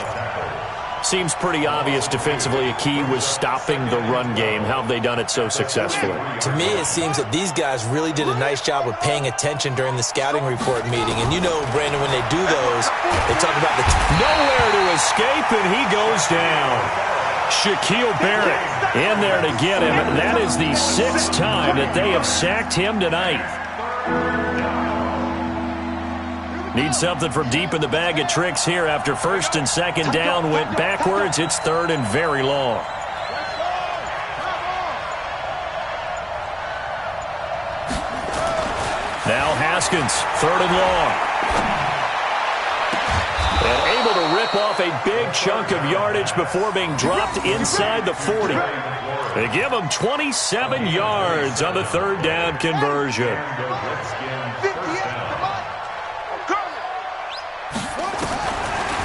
Seems pretty obvious defensively a key was stopping the run game. How have they done it so successfully? To me, it seems that these guys really did a nice job of paying attention during the scouting report meeting. And you know, Brandon, when they do those, they talk about the... Nowhere to escape, and he goes down. Shaquille Barrett in there to get him. That is the 6th time that they have sacked him tonight. Need something from deep in the bag of tricks here after 1st and 2nd down went backwards. It's 3rd and very long. Now Haskins, 3rd and long. And able to rip rip off a big chunk of yardage before being dropped inside the 40. They give him 27 yards on the third down conversion.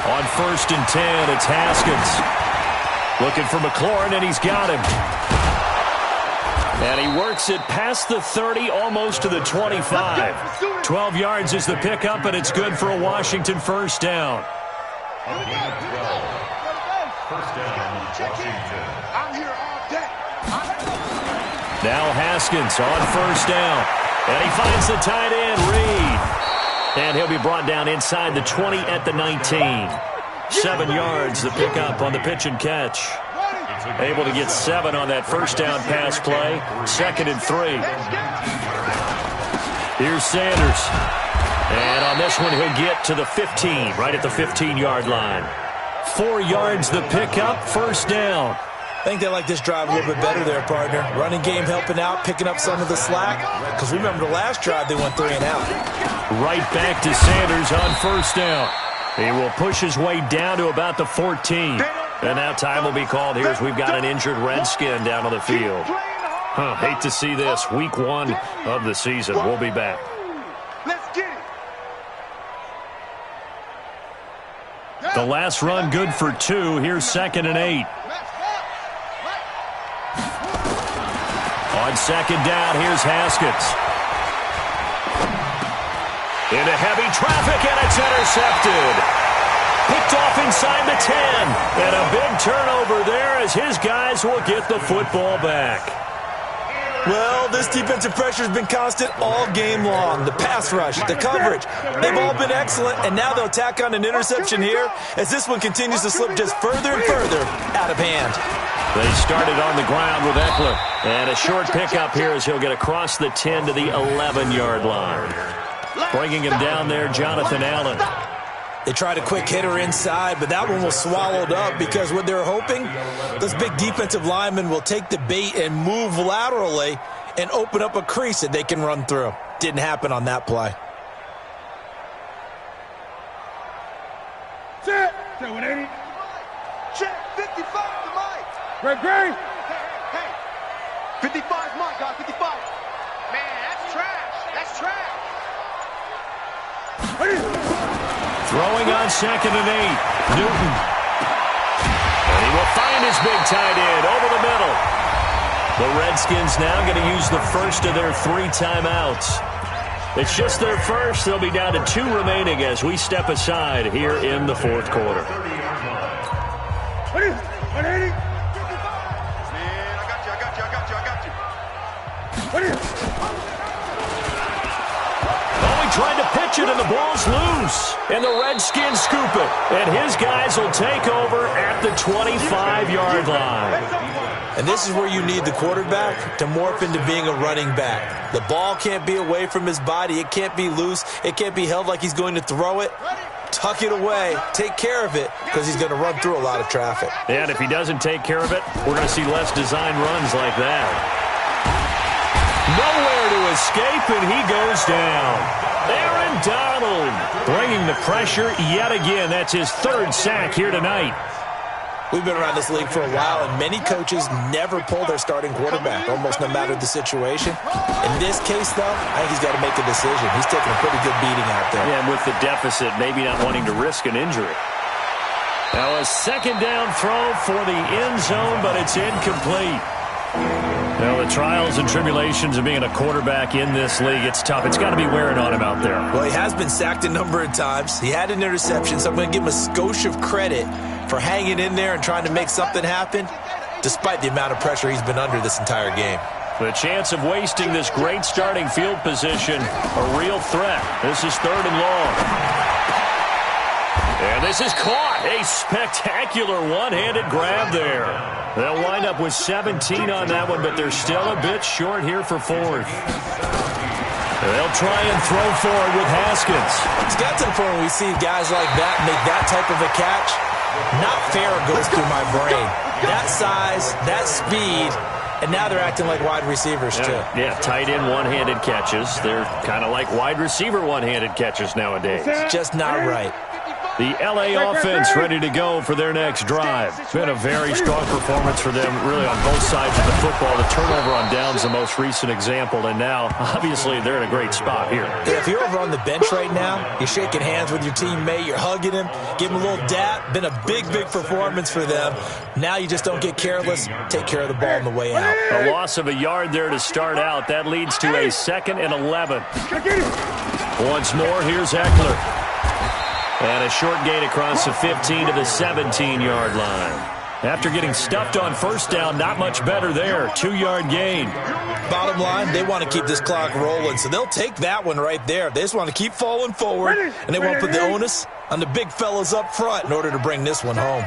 On 1st and 10, it's Haskins. Looking for McLaurin, and he's got him. And he works it past the 30, almost to the 25. 12 yards is the pickup, and it's good for a Washington first down. First down, Washington. I'm here all day. Now Haskins on 1st down. And he finds the tight end, Reed. And he'll be brought down inside the 20 at the 19. 7 yards, the pickup on the pitch and catch. Able to get 7 on that first down pass play. 2nd and 3. Here's Sanders. And on this one, he'll get to the 15, right at the 15-yard line. 4 yards, the pickup, first down. I think they like this drive a little bit better there, partner. Running game helping out, picking up some of the slack. Because remember the last drive, they went 3 and out. Right back to Sanders on 1st down. He will push his way down to about the 14. And now time will be called here as we've got an injured Redskin down on the field. Hate to see this. Week 1 of the season. We'll be back. Let's get it. The last run good for 2. Here's 2nd and 8. On 2nd down, here's Haskins. Into heavy traffic, and it's intercepted. Picked off inside the 10. And a big turnover there as his guys will get the football back. Well, this defensive pressure has been constant all game long. The pass rush, the coverage, they've all been excellent, and now they'll tack on an interception here as this one continues to slip just further and further out of hand. They started on the ground with Eckler, and a short pickup here as he'll get across the 10 to the 11-yard line. Bringing him down there, Jonathan Allen. They tried a quick hitter inside, but that one was swallowed up because what they're hoping, those big defensive linemen will take the bait and move laterally and open up a crease that they can run through. Didn't happen on that play. Check. Check 180. Check 55 to Mike. Great. Hey. 55's Mike, guys. 55. Man, that's trash. That's trash. Throwing on 2nd and 8. Newton. And he will find his big tight end over the middle. The Redskins now going to use the first of their 3 timeouts. It's just their first. They'll be down to 2 remaining as we step aside here in the 4th quarter. 180. Man, I got you. Tried to pitch it, and the ball's loose. And the Redskins scoop it. And his guys will take over at the 25-yard line. And this is where you need the quarterback to morph into being a running back. The ball can't be away from his body. It can't be loose. It can't be held like he's going to throw it. Tuck it away. Take care of it because he's going to run through a lot of traffic. And if he doesn't take care of it, we're going to see less design runs like that. Nowhere to escape, and he goes down. Aaron Donald bringing the pressure yet again. That's his 3rd sack here tonight. We've been around this league for a while, and many coaches never pull their starting quarterback, almost no matter the situation. In this case, though, I think he's got to make a decision. He's taking a pretty good beating out there. Yeah, and with the deficit, maybe not wanting to risk an injury. Now a 2nd down throw for the end zone, but it's incomplete. Well, the trials and tribulations of being a quarterback in this league, it's tough. It's got to be wearing on him out there. Well, he has been sacked a number of times. He had an interception, so I'm going to give him a skosh of credit for hanging in there and trying to make something happen, despite the amount of pressure he's been under this entire game. The chance of wasting this great starting field position, a real threat. This is 3rd and long. And this is caught. A spectacular one-handed grab there. They'll wind up with 17 on that one, but they're still a bit short here for 4th. They'll try and throw forward with Haskins. It's got to the point where we see guys like that make that type of a catch. Not fair goes through my brain. That size, that speed, and now they're acting like wide receivers too. Yeah, tight end one-handed catches. They're kind of like wide receiver one-handed catches nowadays. It's just not right. The LA offense ready to go for their next drive. Been a very strong performance for them, really, on both sides of the football. The turnover on downs the most recent example, and now, obviously, they're in a great spot here. Yeah, if you're over on the bench right now, you're shaking hands with your teammate, you're hugging him, give him a little dap. Been a big, big performance for them. Now you just don't get careless. Take care of the ball on the way out. A loss of a yard there to start out. That leads to a 2nd and 11. Once more, here's Eckler. And a short gain across the 15 to the 17-yard line. After getting stuffed on first down, not much better there. 2-yard gain. Bottom line, they want to keep this clock rolling, so they'll take that one right there. They just want to keep falling forward, and they want to put the onus on the big fellas up front in order to bring this one home.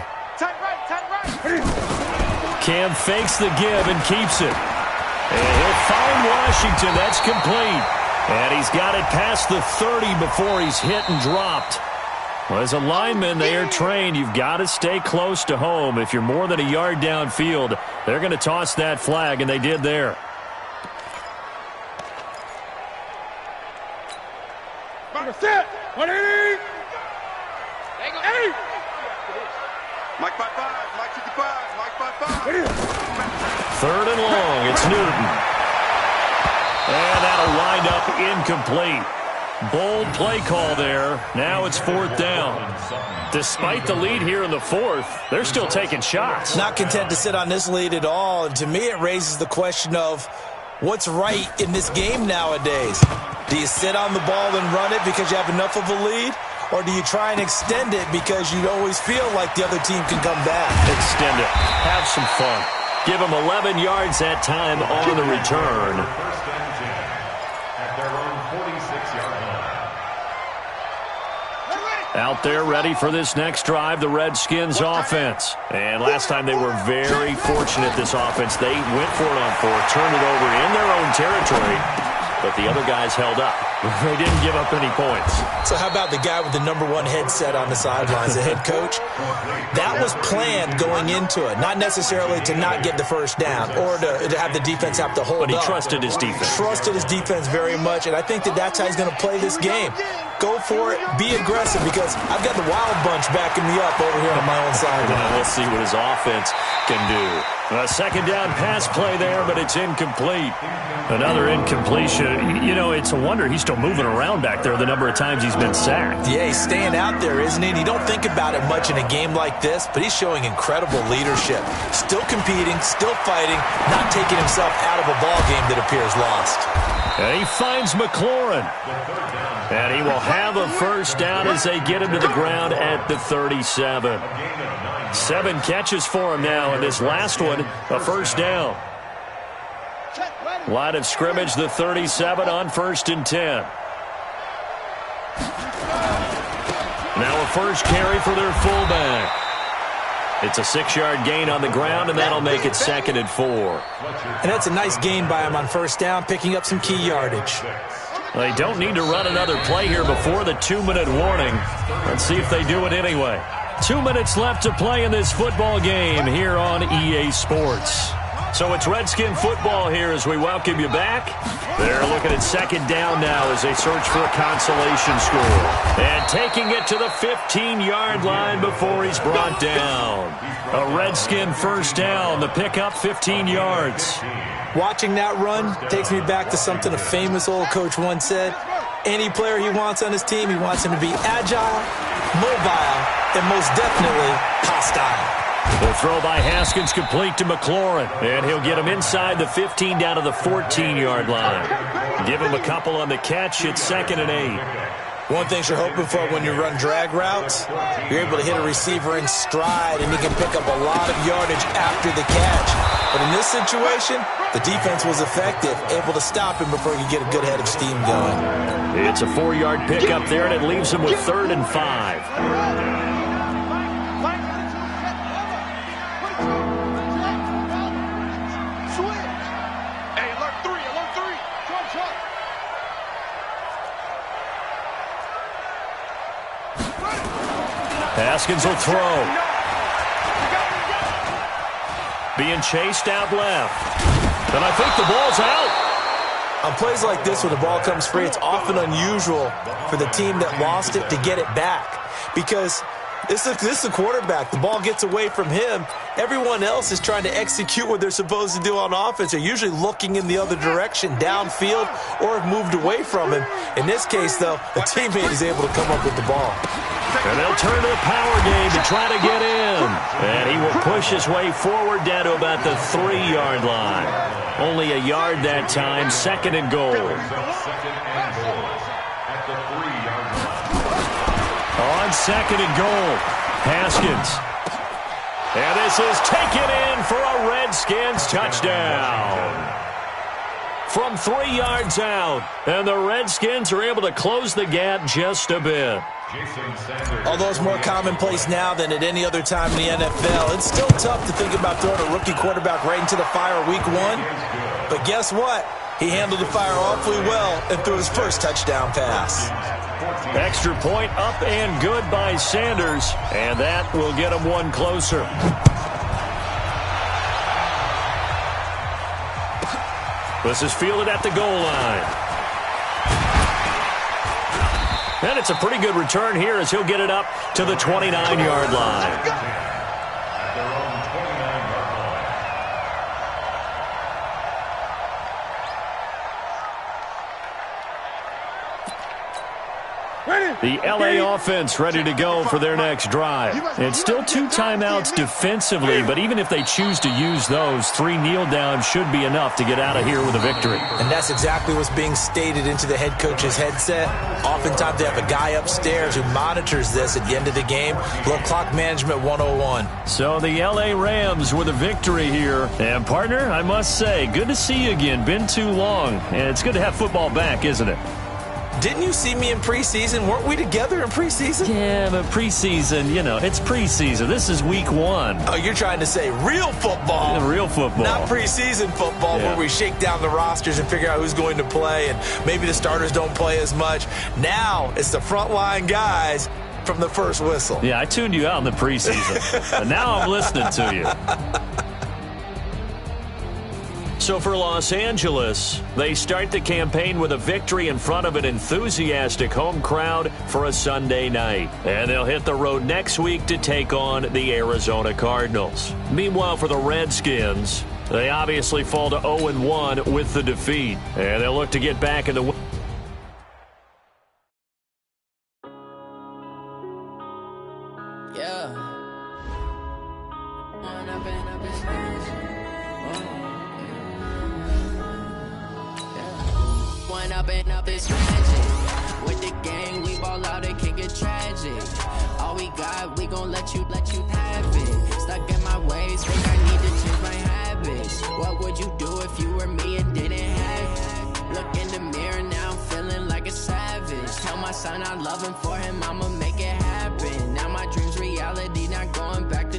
Cam fakes the give and keeps it. And he'll find Washington. That's complete. And he's got it past the 30 before he's hit and dropped. Well, as a lineman, they are trained. You've got to stay close to home. If you're more than a yard downfield, they're going to toss that flag, and they did there. Mike 5-5, Mike 55, Mike 5-5. 3rd and long. It's Newton. And that'll wind up incomplete. Bold play call there. Now it's 4th down. Despite the lead here in the 4th, they're still taking shots. Not content to sit on this lead at all. And to me, it raises the question of what's right in this game nowadays. Do you sit on the ball and run it because you have enough of a lead? Or do you try and extend it because you always feel like the other team can come back? Extend it. Have some fun. Give them 11 yards that time on the return. Out there ready for this next drive, the Redskins offense. And last time they were very fortunate, this offense. They went for it on 4th, turned it over in their own territory, but the other guys held up. They didn't give up any points. So how about the guy with the #1 headset on the sidelines, the head coach? That was planned going into it, not necessarily to not get the first down or to have the defense have to hold up. But he trusted his defense. Trusted his defense very much, and I think that's how he's going to play this game. Go for it, be aggressive, because I've got the wild bunch backing me up over here on my own side. Well, we'll see what his offense can do. A 2nd down pass play there, but it's incomplete. Another incompletion. You know, it's a wonder he's still moving around back there the number of times he's been sacked. Yeah, he's staying out there, isn't he? And you don't think about it much in a game like this, but he's showing incredible leadership. Still competing, still fighting, not taking himself out of a ball game that appears lost. And he finds McLaurin. And he will have a first down as they get him to the ground at the 37. 7 catches for him now, and this last one, a first down. Line of scrimmage, the 37 on 1st and 10. Now a first carry for their fullback. It's a 6-yard gain on the ground, and that'll make it 2nd and 4. And that's a nice gain by him on first down, picking up some key yardage. They don't need to run another play here before the 2-minute warning. Let's see if they do it anyway. 2 minutes left to play in this football game here on EA Sports. So it's Redskin football here as we welcome you back. They're looking at 2nd down now as they search for a consolation score. And taking it to the 15-yard line before he's brought down. A Redskin first down, the pickup 15 yards. Watching that run takes me back to something a famous old coach once said. Any player he wants on his team, he wants him to be agile, mobile, and most definitely hostile. The throw by Haskins complete to McLaurin, and he'll get him inside the 15 down to the 14-yard line. Give him a couple on the catch. It's 2nd and 8. One thing you're hoping for when you run drag routes, you're able to hit a receiver in stride, and he can pick up a lot of yardage after the catch. But in this situation, the defense was effective, able to stop him before he could get a good head of steam going. It's a 4-yard pickup there, and it leaves him with 3rd and 5. Haskins will throw. Being chased out left. And I think the ball's out. On plays like this, when the ball comes free, it's often unusual for the team that lost it to get it back. because this is a quarterback. The ball gets away from him. Everyone else is trying to execute what they're supposed to do on offense. They're usually looking in the other direction, downfield, or have moved away from him. In this case, though, a teammate is able to come up with the ball. And they'll turn to the power game to try to get in. And he will push his way forward down to about the 3-yard line. Only a yard that time, 2nd and goal. On 2nd and goal, Haskins. And this is taken in for a Redskins touchdown. From 3 yards out, and the Redskins are able to close the gap just a bit. Although it's more commonplace now than at any other time in the NFL, it's still tough to think about throwing a rookie quarterback right into the fire week 1. But guess what? He handled the fire awfully well and threw his first touchdown pass. Extra point up and good by Sanders, and that will get him one closer. This is fielded at the goal line. And it's a pretty good return here as he'll get it up to the 29-yard line. The L.A. offense ready to go for their next drive. It's still 2 timeouts defensively, but even if they choose to use those, 3 kneel downs should be enough to get out of here with a victory. And that's exactly what's being stated into the head coach's headset. Oftentimes they have a guy upstairs who monitors this at the end of the game. Little clock management 101. So the L.A. Rams with a victory here. And partner, I must say, good to see you again. Been too long. And it's good to have football back, isn't it? Didn't you see me in preseason? Weren't we together in preseason? Yeah, but preseason, you know, it's preseason. This is week 1. Oh, you're trying to say real football. Yeah, real football. Not preseason football where we shake down the rosters and figure out who's going to play and maybe the starters don't play as much. Now it's the frontline guys from the first whistle. Yeah, I tuned you out in the preseason. But now I'm listening to you. So for Los Angeles, they start the campaign with a victory in front of an enthusiastic home crowd for a Sunday night. And they'll hit the road next week to take on the Arizona Cardinals. Meanwhile, for the Redskins, they obviously fall to 0-1 with the defeat. And they'll look to get back in the win. Up is magic. With the gang, we ball out, it can get tragic. All we got, we gon' let you have it. Stuck in my ways, think I need to change my habits. What would you do if you were me and didn't have it? Look in the mirror, now I'm feeling like a savage. Tell my son I love him, for him I'ma make it happen. Now my dream's reality, not going back to.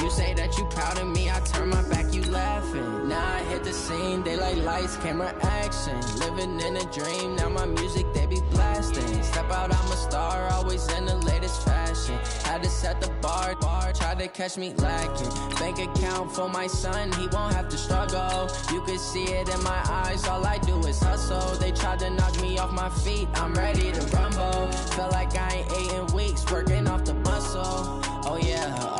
You say that you proud of me, I turn my back, you laughing. Now I hit the scene, they like lights, camera, action. Living in a dream, now my music, they be blasting. Step out, I'm a star, always in the latest fashion. Had to set the bar, try to catch me lacking. Bank account for my son, he won't have to struggle. You can see it in my eyes, all I do is hustle. They tried to knock me off my feet, I'm ready to rumble. Feel like I ain't ate in weeks, working off the muscle. Oh yeah.